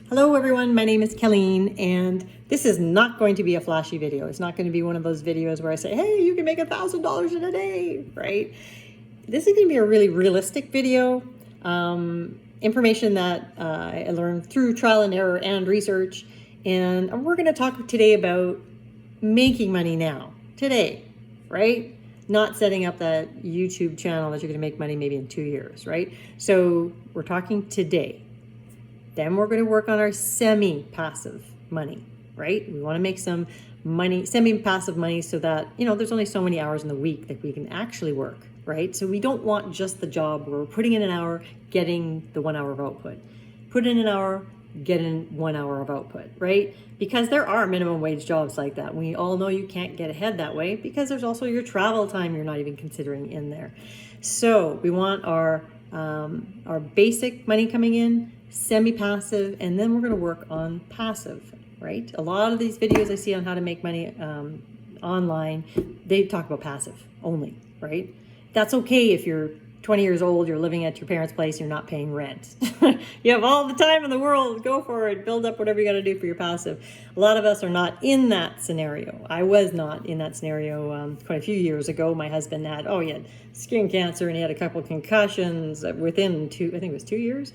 Hello everyone, my name is Colleen, and this is not going to be a flashy video. It's not going to be one of those videos where I say, hey, you can make $1,000 in a day, right? This is going to be a really realistic video, information that I learned through trial and error and research, and we're going to talk today about making money now, today, right? Not setting up that YouTube channel that you're going to make money maybe in 2 years, right? So we're talking today. Then we're going to work on our semi-passive money, right? We want to make some money, semi-passive money, so that, there's only so many hours in the week that we can actually work, right? So we don't want just the job where we're putting in an hour, getting the 1 hour of output. Put in an hour, get in 1 hour of output, right? Because there are minimum wage jobs like that. We all know you can't get ahead that way because there's also your travel time you're not even considering in there. So we want our basic money coming in, semi-passive, and then we're going to work on passive, right? A lot of these videos I see on how to make money online, they talk about passive only, right? That's okay if you're 20 years old, you're living at your parents' place, you're not paying rent. You have all the time in the world, go for it, build up whatever you got to do for your passive. A lot of us are not in that scenario. I was not in that scenario quite a few years ago. My husband had, he had skin cancer and he had a couple of concussions within 2 years.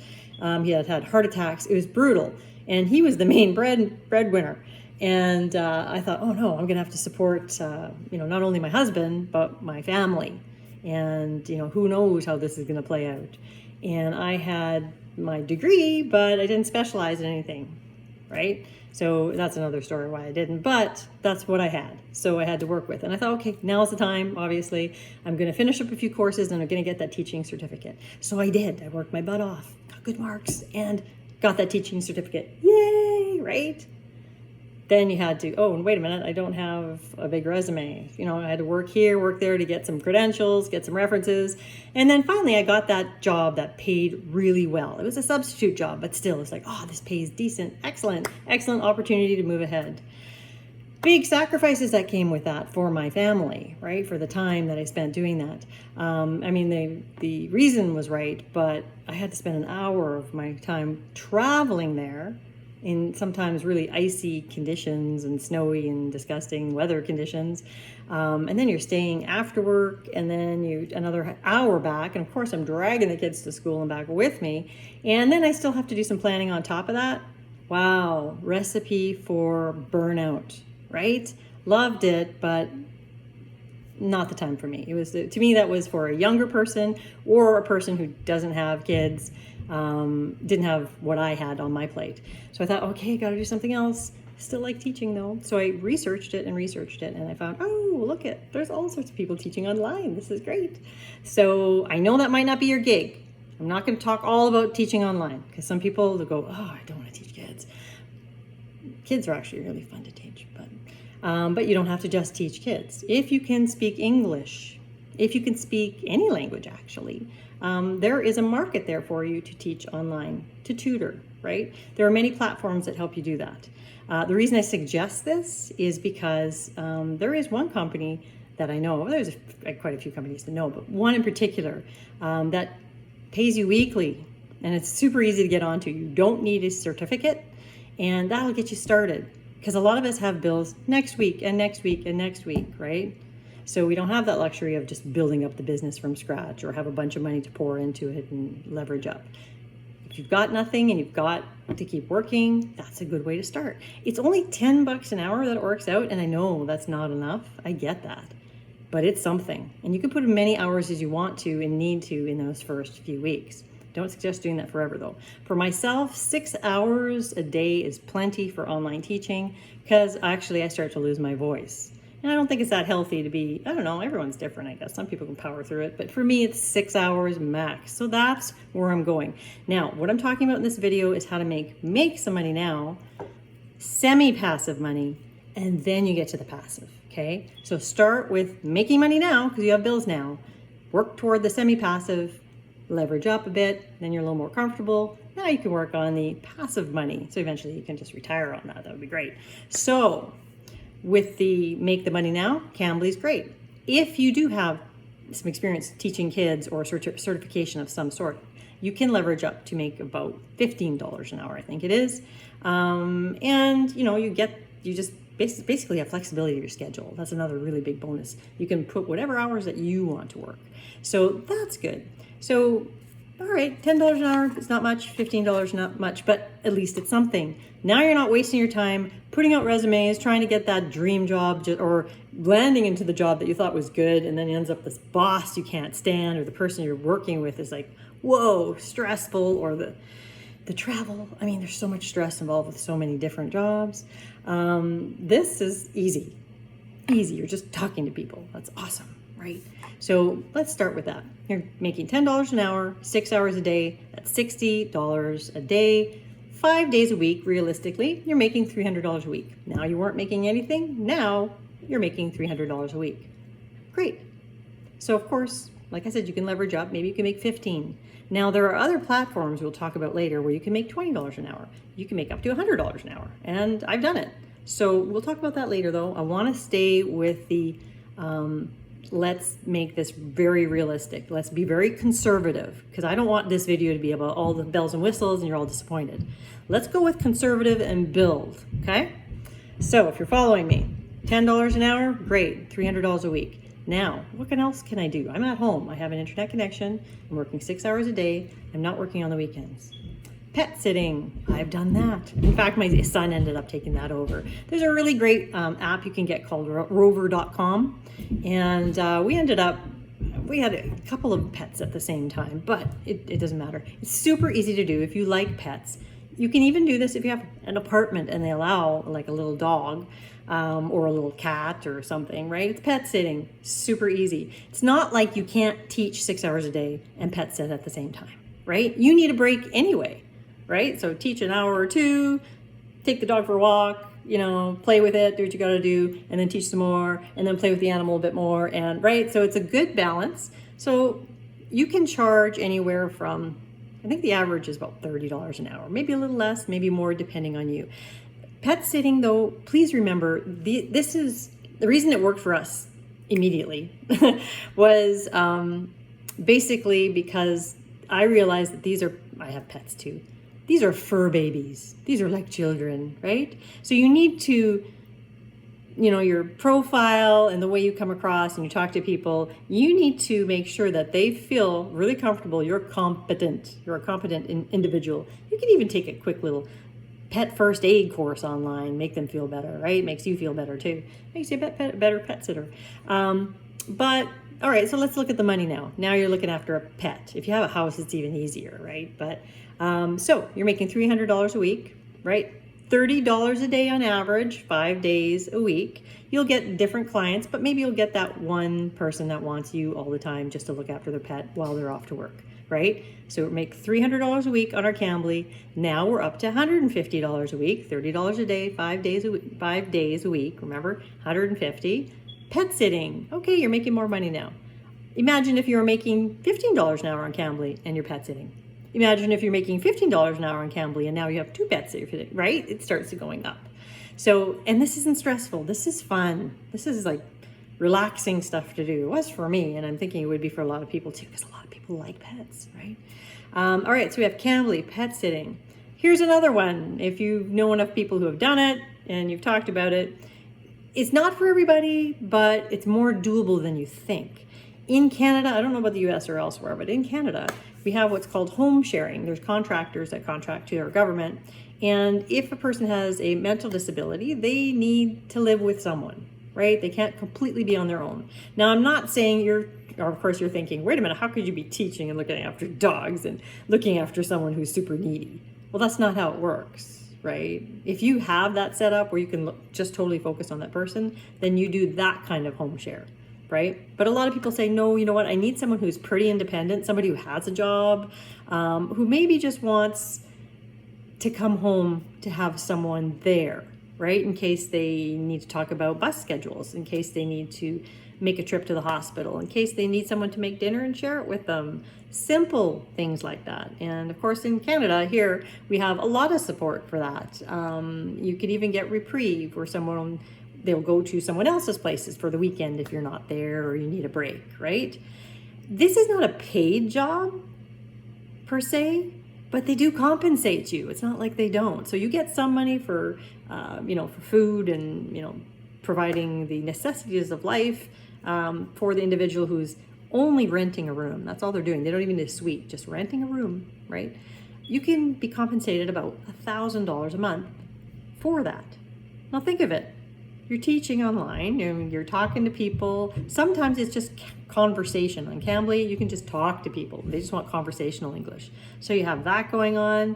He had heart attacks. It was brutal. And he was the main breadwinner. And I thought, oh no, I'm going to have to support, not only my husband, but my family. And, who knows how this is going to play out. And I had my degree, but I didn't specialize in anything, right? So that's another story why I didn't, but that's what I had. So I had to work with. And I thought, okay, now's the time, obviously. I'm going to finish up a few courses and I'm going to get that teaching certificate. So I did. I worked my butt off, got good marks, and got that teaching certificate. Yay, right? Then you had to, and wait a minute, I don't have a big resume. I had to work here, work there to get some credentials, get some references. And then finally I got that job that paid really well. It was a substitute job, but still it's like, this pays decent, excellent opportunity to move ahead. Big sacrifices that came with that for my family, right? For the time that I spent doing that. The reason was right, but I had to spend an hour of my time traveling there in sometimes really icy conditions and snowy and disgusting weather conditions. And then you're staying after work and then another hour back. And of course I'm dragging the kids to school and back with me. And then I still have to do some planning on top of that. Wow, recipe for burnout, right? Loved it, but not the time for me. It was, to me, that was for a younger person or a person who doesn't have kids, didn't have what I had on my plate. So I thought, okay, got to do something else. Still like teaching though. So I researched it, and I found, look there's all sorts of people teaching online. This is great. So I know that might not be your gig. I'm not going to talk all about teaching online because some people will go, I don't want to teach kids. Kids are actually really fun to teach, but you don't have to just teach kids. If you can speak English, if you can speak any language actually, there is a market there for you to teach online, to tutor, right? There are many platforms that help you do that. The reason I suggest this is because there is one company that I know, there's quite a few companies to know, but one in particular that pays you weekly, and it's super easy to get onto. You don't need a certificate, and that'll get you started. Because a lot of us have bills next week and next week and next week, right? So we don't have that luxury of just building up the business from scratch or have a bunch of money to pour into it and leverage up. If you've got nothing and you've got to keep working, that's a good way to start. It's only $10 an hour that works out, and I know that's not enough. I get that. But it's something. And you can put as many hours as you want to and need to in those first few weeks. Don't suggest doing that forever though. For myself, 6 hours a day is plenty for online teaching because actually I start to lose my voice. And I don't think it's that healthy to be, everyone's different, I guess. Some people can power through it, but for me it's 6 hours max. So that's where I'm going. Now, what I'm talking about in this video is how to make some money now, semi-passive money, and then you get to the passive, okay? So start with making money now because you have bills now. Work toward the semi-passive, leverage up a bit, then you're a little more comfortable. Now you can work on the passive money. So eventually you can just retire on that. That would be great. So with the make the money now, Cambly's great. If you do have some experience teaching kids or certification of some sort, you can leverage up to make about $15 an hour, I think it is. And you just basically have flexibility to your schedule. That's another really big bonus. You can put whatever hours that you want to work. So that's good. So, all right, $10 an hour is not much, $15 not much, but at least it's something. Now you're not wasting your time putting out resumes, trying to get that dream job, or landing into the job that you thought was good, and then it ends up this boss you can't stand, or the person you're working with is like, whoa, stressful, or the travel. I mean, there's so much stress involved with so many different jobs. This is easy. You're just talking to people. That's awesome, right? So let's start with that. You're making $10 an hour, 6 hours a day. That's $60 a day, 5 days a week. Realistically, you're making $300 a week. Now you weren't making anything. Now you're making $300 a week. Great. So of course, like I said, you can leverage up. Maybe you can make 15. Now there are other platforms we'll talk about later where you can make $20 an hour. You can make up to $100 an hour, and I've done it. So we'll talk about that later though. I want to stay with the, let's make this very realistic. Let's be very conservative, because I don't want this video to be about all the bells and whistles and you're all disappointed. Let's go with conservative and build, okay? So if you're following me, $10 an hour, great, $300 a week. Now, what else can I do? I'm at home. I have an internet connection. I'm working 6 hours a day. I'm not working on the weekends. Pet sitting, I've done that. In fact, my son ended up taking that over. There's a really great app you can get called rover.com. And we had a couple of pets at the same time, but it doesn't matter. It's super easy to do if you like pets. You can even do this if you have an apartment and they allow like a little dog or a little cat or something, right? It's pet sitting, super easy. It's not like you can't teach 6 hours a day and pet sit at the same time, right? You need a break anyway, right? So teach an hour or two, take the dog for a walk, play with it, do what you got to do, and then teach some more, and then play with the animal a bit more, and right? So it's a good balance. So you can charge anywhere from, I think the average is about $30 an hour, maybe a little less, maybe more, depending on you. Pet sitting though, please remember, this is the reason it worked for us immediately was basically because I realized that I have pets too. These are fur babies. These are like children, right? So you need to, your profile and the way you come across and you talk to people, you need to make sure that they feel really comfortable. You're competent. You're a competent individual. You can even take a quick little pet first aid course online, make them feel better, right? Makes you feel better too. Makes you a better pet sitter. But all right, so let's look at the money now. Now you're looking after a pet. If you have a house, it's even easier, right? But so you're making $300 a week, right? $30 a day on average, 5 days a week. You'll get different clients, but maybe you'll get that one person that wants you all the time just to look after their pet while they're off to work, right? So make $300 a week on our Cambly. Now we're up to $150 a week, $30 a day, 5 days a week. Remember, $150. Pet sitting. Okay, you're making more money now. Imagine if you were making $15 an hour on Cambly and you're pet sitting. Imagine if you're making $15 an hour on Cambly and now you have 2 pets sitting, right? It starts going up. So, and this isn't stressful. This is fun. This is like relaxing stuff to do. It was for me, and I'm thinking it would be for a lot of people too, because a lot of people like pets, right? All right, so we have Cambly, pet sitting. Here's another one. If you know enough people who have done it and you've talked about it, it's not for everybody, but it's more doable than you think. In Canada, I don't know about the US or elsewhere, but in Canada, we have what's called home sharing. There's contractors that contract to our government. And if a person has a mental disability, they need to live with someone, right? They can't completely be on their own. Now, I'm not saying of course you're thinking, wait a minute, how could you be teaching and looking after dogs and looking after someone who's super needy? Well, that's not how it works, right? If you have that set up where you can just totally focus on that person, then you do that kind of home share, right? But a lot of people say, no, you know what? I need someone who's pretty independent, somebody who has a job, who maybe just wants to come home to have someone there, right? In case they need to talk about bus schedules, in case they need to make a trip to the hospital, in case they need someone to make dinner and share it with them. Simple things like that. And of course, in Canada here, we have a lot of support for that. You could even get reprieve, where they'll go to someone else's places for the weekend if you're not there or you need a break, right? This is not a paid job, per se, but they do compensate you. It's not like they don't. So you get some money for, for food and, providing the necessities of life for the individual who's only renting a room. That's all they're doing. They don't even need a suite, just renting a room, right? You can be compensated about $1,000 a month for that. Now think of it. You're teaching online, you're talking to people. Sometimes it's just conversation. On Cambly, you can just talk to people. They just want conversational English. So you have that going on.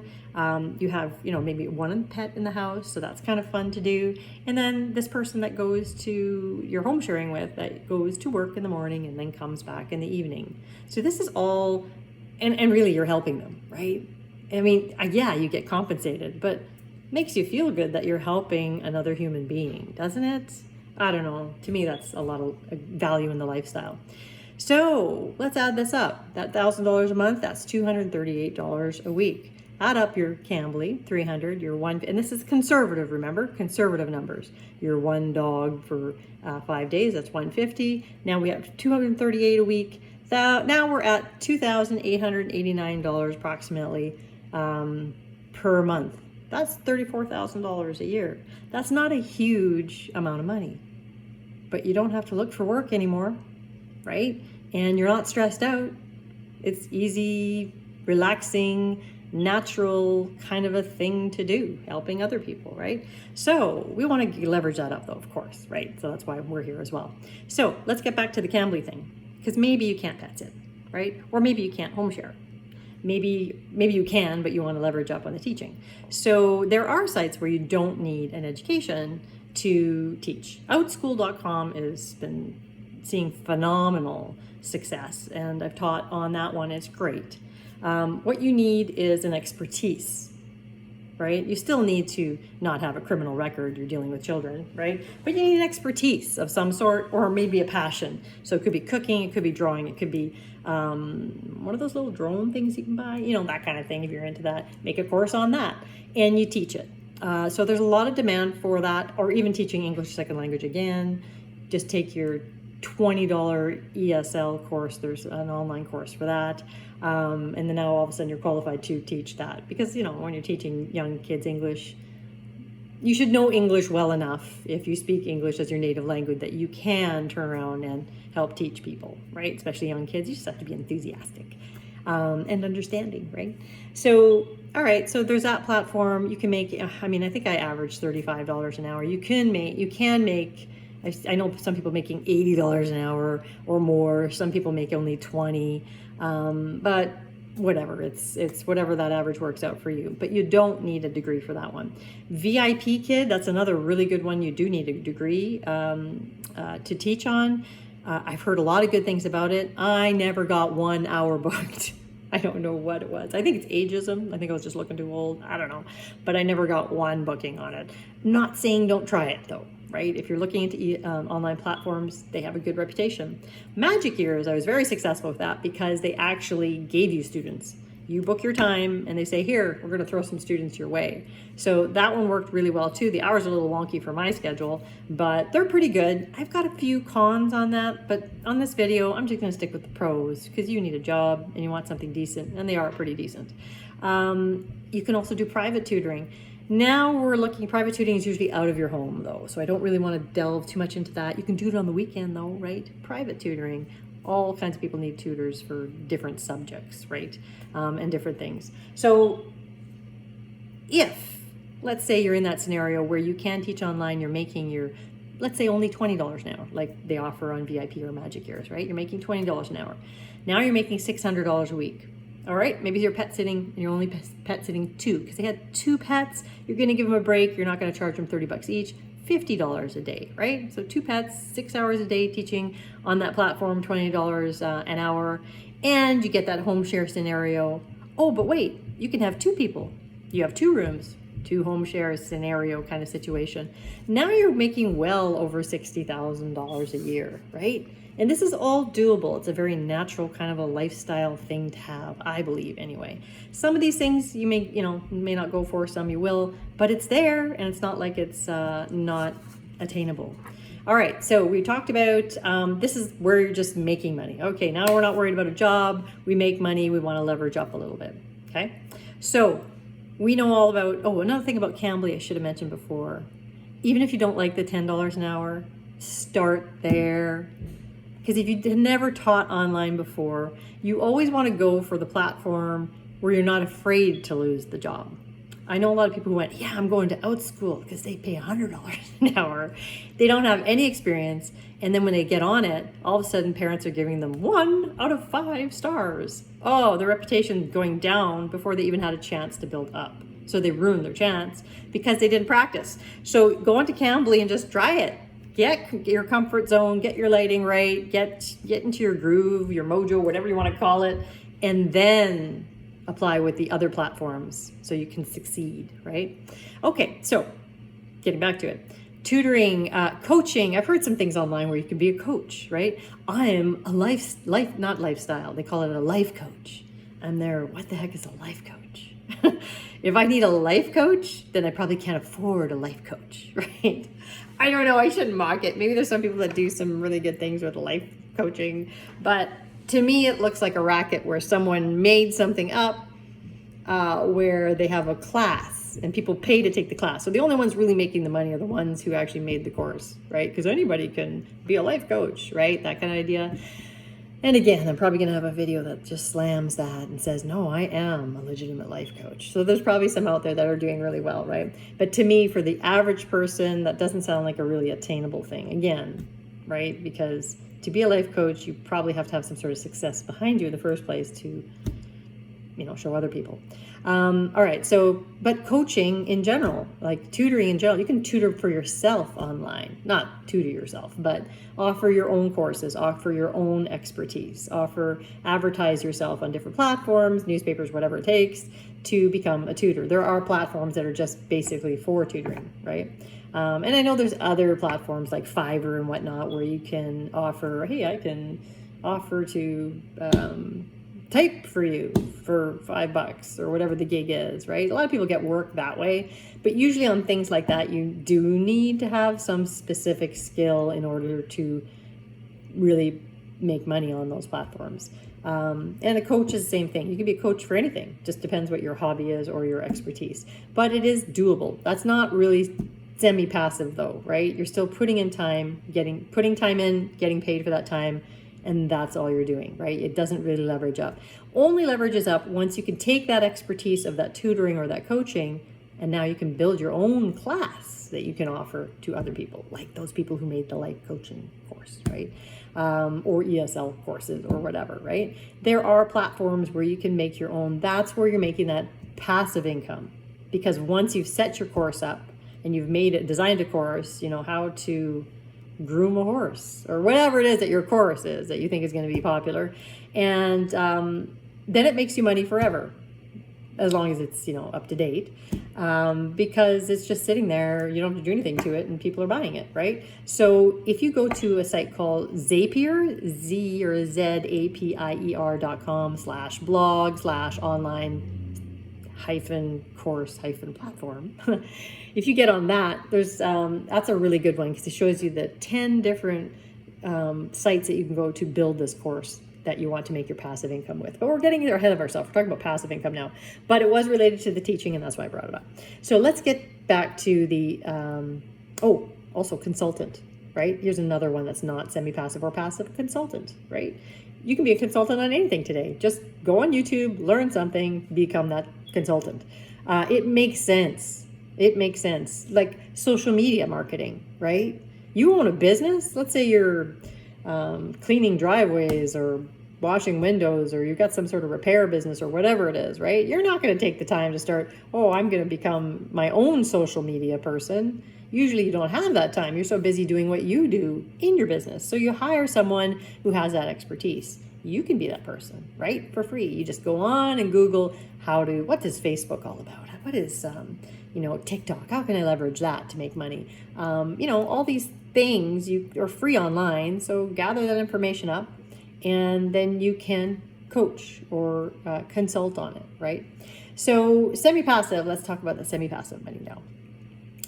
You have, maybe one pet in the house, so that's kind of fun to do. And then this person that goes to your home sharing with, that goes to work in the morning and then comes back in the evening. So this is all, and really you're helping them, right? I mean, yeah, you get compensated, but makes you feel good that you're helping another human being, doesn't it? I don't know. To me, that's a lot of value in the lifestyle. So let's add this up. That $1,000 a month, that's $238 a week. Add up your Cambly, 300, your one, and this is conservative, remember? Conservative numbers. Your one dog for 5 days, that's $150. Now we have $238 a week. Now we're at $2,889 approximately per month. That's $34,000 a year. That's not a huge amount of money, but you don't have to look for work anymore, right? And you're not stressed out. It's easy, relaxing, natural kind of a thing to do, helping other people, right? So we want to leverage that up though, of course, right? So that's why we're here as well. So let's get back to the Cambly thing, because maybe you can't pet sit, right? Or maybe you can't home share. Maybe you can, but you want to leverage up on the teaching. So there are sites where you don't need an education to teach. Outschool.com has been seeing phenomenal success, and I've taught on that one. It's great. What you need is an expertise, right? You still need to not have a criminal record. You're dealing with children, right? But you need an expertise of some sort, or maybe a passion. So it could be cooking, it could be drawing, it could be one of those little drone things you can buy, that kind of thing. If you're into that, make a course on that and you teach it. So there's a lot of demand for that, or even teaching English second language again. Just take your $20 ESL course. There's an online course for that. And then now all of a sudden you're qualified to teach that, because, when you're teaching young kids English, you should know English well enough, if you speak English as your native language, that you can turn around and help teach people, right? Especially young kids. You just have to be enthusiastic and understanding, right? So, all right, so there's that platform. You can make, I think I average $35 an hour. You can make, I know some people making $80 an hour or more. Some people make only 20, but whatever, it's whatever that average works out for you. But you don't need a degree for that one. VIP Kid, that's another really good one. You do need a degree to teach on. I've heard a lot of good things about it. I never got 1 hour booked. I don't know what it was. I think it's ageism. I think I was just looking too old. I don't know. But I never got one booking on it. Not saying don't try it though, right? If you're looking into online platforms, they have a good reputation. Magic Years, I was very successful with that, because they actually gave you students. You book your time and they say, here, we're going to throw some students your way. So that one worked really well too. The hours are a little wonky for my schedule, but they're pretty good. I've got a few cons on that, but on this video, I'm just going to stick with the pros, because you need a job and you want something decent, and they are pretty decent. You can also do private tutoring. Now we're looking, private tutoring is usually out of your home though, so I don't really want to delve too much into that. You can do it on the weekend though, right? Private tutoring. All kinds of people need tutors for different subjects, right? And different things. So if, let's say you're in that scenario where you can teach online, you're making your, let's say only $20 an hour, like they offer on VIP or Magic Years, right? You're making $20 an hour. Now you're making $600 a week. All right, maybe you're pet sitting and you're only pet sitting 2, because they had 2 pets. You're gonna give them a break. You're not gonna charge them $30 each. $50 a day, right? So 2 pets, 6 hours a day teaching on that platform, $20 an hour, and you get that home share scenario. Oh, but wait, you can have 2 people. You have 2 rooms, 2 home share scenario kind of situation. Now you're making well over $60,000 a year, right? And this is all doable. It's a very natural kind of a lifestyle thing to have, I believe anyway. Some of these things you may not go for, some you will, but it's there, and it's not like it's not attainable. All right, so we talked about this is where you're just making money. Okay, now we're not worried about a job. We make money. We want to leverage up a little bit. Okay, so we know all about, oh, another thing about Cambly I should have mentioned before. Even if you don't like the $10 an hour, start there. Because if you've never taught online before, you always want to go for the platform where you're not afraid to lose the job. I know a lot of people who went, yeah, I'm going to Outschool because they pay $100 an hour. They don't have any experience. And then when they get on it, all of a sudden parents are giving them 1 out of 5 stars. Oh, their reputation going down before they even had a chance to build up. So they ruined their chance because they didn't practice. So go onto Cambly and just try it. Get your comfort zone, get your lighting right, get into your groove, your mojo, whatever you want to call it, and then apply with the other platforms so you can succeed, right? Okay, so getting back to it. Tutoring, coaching. I've heard some things online where you can be a coach, right? I'm a not lifestyle. They call it a life coach. I'm there, what the heck is a life coach? If I need a life coach, then I probably can't afford a life coach, right? I don't know, I shouldn't mock it. Maybe there's some people that do some really good things with life coaching, but to me, it looks like a racket where someone made something up where they have a class and people pay to take the class. So the only ones really making the money are the ones who actually made the course, right? Because anybody can be a life coach, right? That kind of idea. And again, I'm probably going to have a video that just slams that and says, no, I am a legitimate life coach. So there's probably some out there that are doing really well, right? But to me, for the average person, that doesn't sound like a really attainable thing. Again, right? Because to be a life coach, you probably have to have some sort of success behind you in the first place to, show other people. All right, so, but coaching in general, like tutoring in general, you can tutor for yourself online, not tutor yourself, but offer your own courses, offer your own expertise, advertise yourself on different platforms, newspapers, whatever it takes to become a tutor. There are platforms that are just basically for tutoring, right? And I know there's other platforms like Fiverr and whatnot where you can offer, hey, I can offer to type for you for $5 or whatever the gig is, right? A lot of people get work that way, but usually on things like that, you do need to have some specific skill in order to really make money on those platforms. And a coach is the same thing. You can be a coach for anything. Just depends what your hobby is or your expertise, but it is doable. That's not really semi-passive though, right? You're still putting in time, putting time in, getting paid for that time, and that's all you're doing, right? It doesn't really leverage up. Only leverages up once you can take that expertise of that tutoring or that coaching, and now you can build your own class that you can offer to other people, like those people who made the life coaching course, right? Or ESL courses or whatever, right? There are platforms where you can make your own. That's where you're making that passive income, because once you've set your course up and you've designed a course, how to groom a horse or whatever it is that your course is that you think is going to be popular, and then it makes you money forever as long as it's up to date, because it's just sitting there. You don't have to do anything to it and people are buying it, right? So if you go to a site called Zapier, zapier.com/blog/online-course-platform. If you get on that, there's that's a really good one because it shows you the 10 different sites that you can go to build this course that you want to make your passive income with. But we're getting ahead of ourselves. We're talking about passive income now, but it was related to the teaching, and that's why I brought it up. So let's get back to the also consultant, right? Here's another one that's not semi-passive or passive: consultant, right? You can be a consultant on anything today. Just go on YouTube, learn something, become that consultant. It makes sense. It makes sense. Like social media marketing, right? You own a business. Let's say you're cleaning driveways or washing windows, or you've got some sort of repair business or whatever it is, right? You're not going to take the time to start, I'm going to become my own social media person. Usually you don't have that time. You're so busy doing what you do in your business. So you hire someone who has that expertise. You can be that person, right? For free. You just go on and Google what is Facebook all about? What is, TikTok? How can I leverage that to make money? All these things are free online. So gather that information up, and then you can coach or consult on it, right? So semi-passive, let's talk about the semi-passive money now.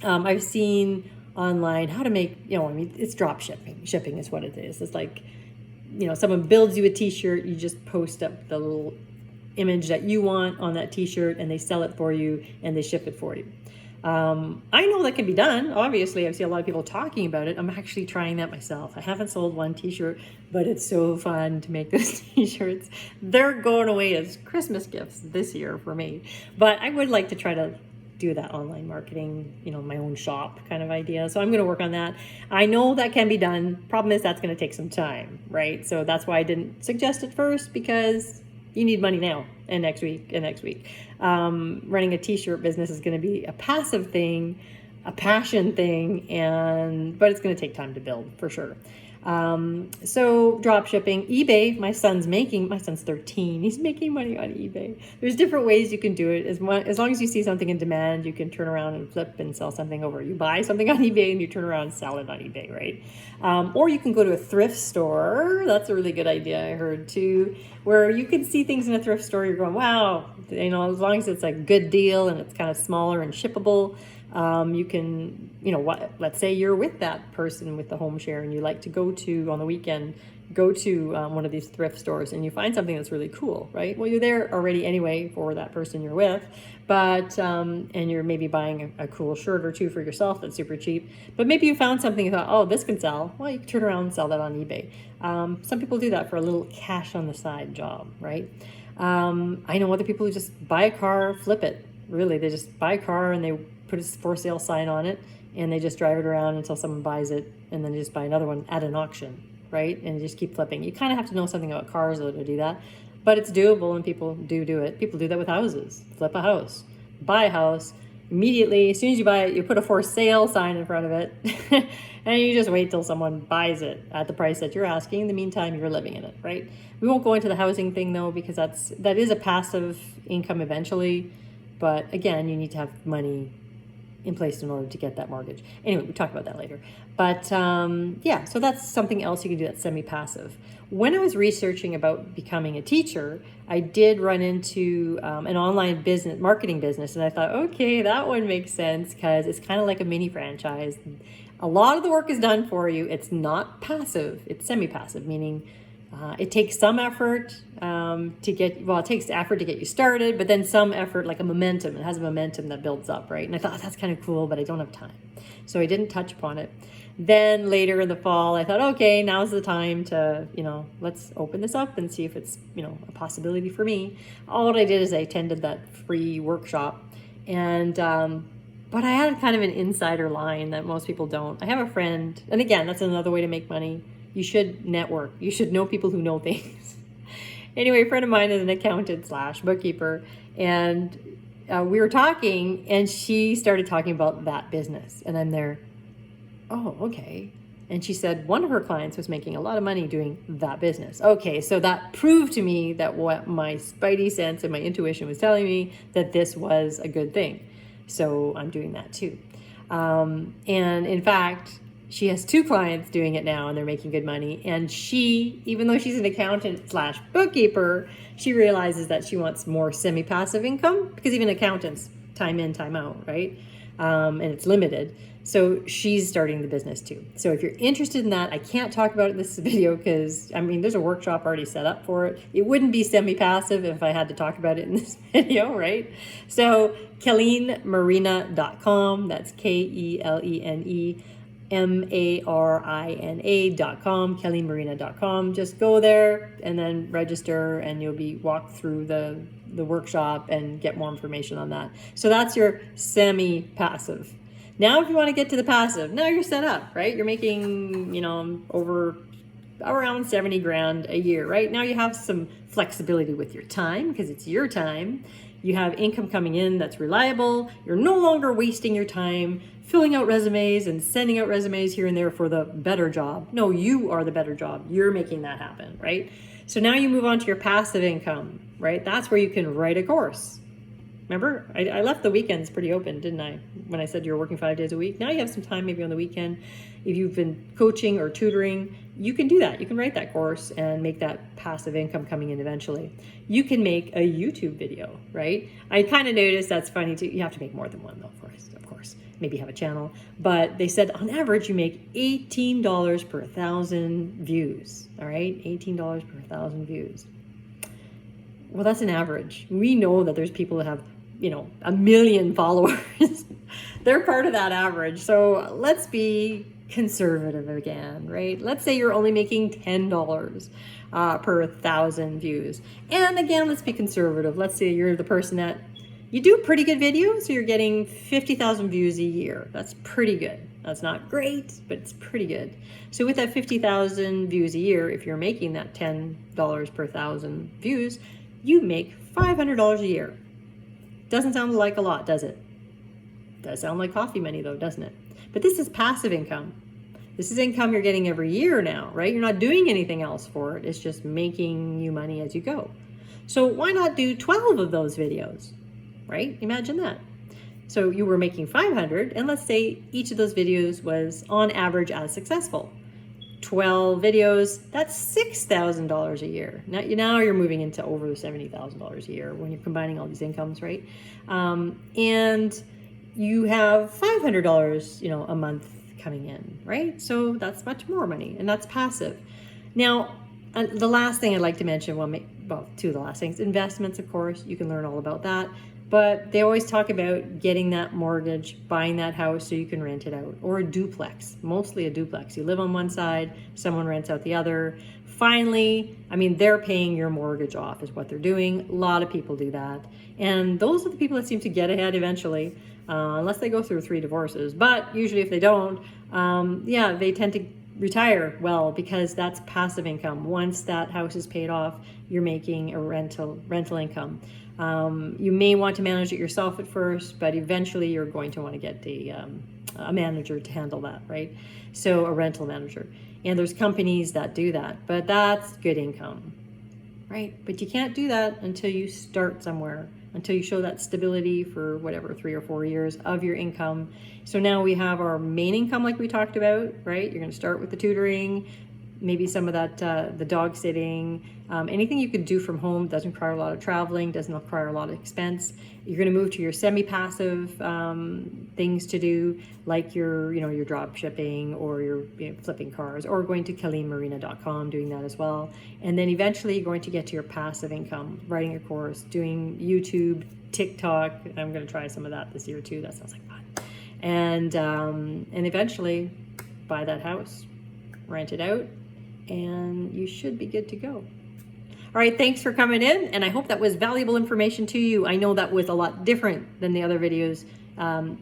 I've seen online how to make, I mean, it's drop shipping. Shipping is what it is. It's like, someone builds you a t-shirt, you just post up the little image that you want on that t-shirt and they sell it for you and they ship it for you. I know that can be done. Obviously, I see a lot of people talking about it. I'm actually trying that myself. I haven't sold one t-shirt, but it's so fun to make those t-shirts. They're going away as Christmas gifts this year for me. But I would like to try to do that online marketing, my own shop kind of idea. So I'm going to work on that. I know that can be done. Problem is that's going to take some time, right? So that's why I didn't suggest it first, because you need money now and next week and next week. Running a t-shirt business is going to be a passive thing, a passion thing, but it's going to take time to build for sure. So drop shipping, eBay, my son's 13. He's making money on eBay. There's different ways you can do it. As long as you see something in demand, you can turn around and flip and sell something over. You buy something on eBay and you turn around and sell it on eBay, right? Or you can go to a thrift store. That's a really good idea, I heard too, where you can see things in a thrift store. You're going, wow, as long as it's a good deal and it's kind of smaller and shippable, you can, let's say you're with that person with the home share and you like to go to, on the weekend, go to one of these thrift stores and you find something that's really cool, right? Well, you're there already anyway for that person you're with, but, and you're maybe buying a cool shirt or two for yourself that's super cheap, but maybe you found something you thought, oh, this can sell. Well, you can turn around and sell that on eBay. Some people do that for a little cash on the side job, right? I know other people who just buy a car, flip it. Really, they just buy a car and they put a for sale sign on it and they just drive it around until someone buys it, and then they just buy another one at an auction, right? And you just keep flipping. You kind of have to know something about cars though to do that, but it's doable and people do it. People do that with houses. Flip a house, buy a house, immediately, as soon as you buy it, you put a for sale sign in front of it and you just wait till someone buys it at the price that you're asking. In the meantime, you're living in it, right? We won't go into the housing thing though, because that is a passive income eventually. But again, you need to have money in place in order to get that mortgage. Anyway, we'll talk about that later. But yeah, so that's something else you can do that's semi-passive. When I was researching about becoming a teacher, I did run into an online marketing business, and I thought, okay, that one makes sense because it's kind of like a mini franchise. A lot of the work is done for you. It's not passive, it's semi-passive, meaning it takes some effort it takes effort to get you started, but then some effort, like a momentum. It has a momentum that builds up, right? And I thought, that's kind of cool, but I don't have time. So I didn't touch upon it. Then later in the fall, I thought, okay, now's the time to, let's open this up and see if it's, a possibility for me. All I did is I attended that free workshop, and but I had kind of an insider line that most people don't. I have a friend, and again, that's another way to make money. You should network. You should know people who know things. Anyway, a friend of mine is an accountant / bookkeeper, and we were talking, and she started talking about that business, and I'm there, oh, okay. And she said one of her clients was making a lot of money doing that business. Okay, so that proved to me that what my spidey sense and my intuition was telling me, that this was a good thing. So I'm doing that too. And in fact, she has 2 clients doing it now and they're making good money. And she, even though she's an accountant / bookkeeper, she realizes that she wants more semi-passive income, because even accountants, time in, time out, right? And it's limited. So she's starting the business too. So if you're interested in that, I can't talk about it in this video because, there's a workshop already set up for it. It wouldn't be semi-passive if I had to talk about it in this video, right? So KelenMarina.com, that's KELENEMARINA.com, KelenMarina.com. Just go there and then register, and you'll be walked through the workshop and get more information on that. So that's your semi-passive. Now, if you want to get to the passive, now you're set up, right? You're making, around 70 grand a year, right? Now you have some flexibility with your time because it's your time. You have income coming in that's reliable. You're no longer wasting your time filling out resumes and sending out resumes here and there for the better job. No, you are the better job. You're making that happen, right? So now you move on to your passive income, right? That's where you can write a course. Remember, I left the weekends pretty open, didn't I? When I said you're working 5 days a week. Now you have some time maybe on the weekend. If you've been coaching or tutoring, you can do that. You can write that course and make that passive income coming in eventually. You can make a YouTube video, right? I kind of noticed that's funny too. You have to make more than one though, of course. maybe have a channel, but they said on average you make $18 per 1,000 views. All right, $18 per 1,000 views. Well, that's an average. We know that there's people that have, you know, 1 million followers. They're part of that average. So let's be conservative again, right? Let's say you're only making $10 per 1,000 views. And again, let's be conservative. Let's say you're the person that you do pretty good videos, so you're getting 50,000 views a year. That's pretty good. That's not great, but it's pretty good. So with that 50,000 views a year, if you're making that $10 per 1,000 views, you make $500 a year. Doesn't sound like a lot, does it? Does sound like coffee money though, doesn't it? But this is passive income. This is income you're getting every year now, right? You're not doing anything else for it. It's just making you money as you go. So why not do 12 of those videos, right? Imagine that. So you were making 500, and let's say each of those videos was on average as successful. 12 videos, that's $6,000 a year. Now you're moving into over $70,000 a year when you're combining all these incomes, right? And you have $500, you know, a month coming in, right? So that's much more money, and that's passive. Now, the last thing I'd like to mention, well, two of the last things, investments, of course, you can learn all about that. But they always talk about getting that mortgage, buying that house so you can rent it out, or a duplex, mostly a duplex. You live on one side, someone rents out the other. Finally, I mean, they're paying your mortgage off is what they're doing. A lot of people do that. And those are the people that seem to get ahead eventually, unless they go through 3 divorces. But usually if they don't, yeah, they tend to retire well, because that's passive income. Once that house is paid off, you're making a rental income. You may want to manage it yourself at first, but eventually you're going to want to get a manager to handle that, right? So a rental manager. And there's companies that do that, but that's good income, right? But you can't do that until you start somewhere, until you show that stability for whatever, 3 or 4 years of your income. So now we have our main income like we talked about, right? You're going to start with the tutoring, maybe some of that, the dog sitting, anything you could do from home, doesn't require a lot of traveling, doesn't require a lot of expense. You're going to move to your semi-passive things to do, like your drop shipping, or your flipping cars, or going to KilleenMarina.com, doing that as well. And then eventually you're going to get to your passive income, writing a course, doing YouTube, TikTok. I'm going to try some of that this year too. That sounds like fun. And eventually buy that house, rent it out, and you should be good to go. All right, thanks for coming in, and I hope that was valuable information to you. I know that was a lot different than the other videos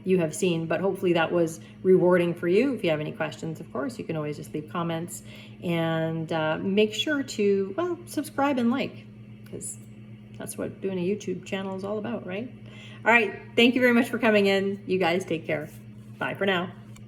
you have seen, but hopefully that was rewarding for you. If you have any questions, of course, you can always just leave comments, and make sure to, well, subscribe and like, because that's what doing a YouTube channel is all about, right? All right, thank you very much for coming in. You guys take care. Bye for now.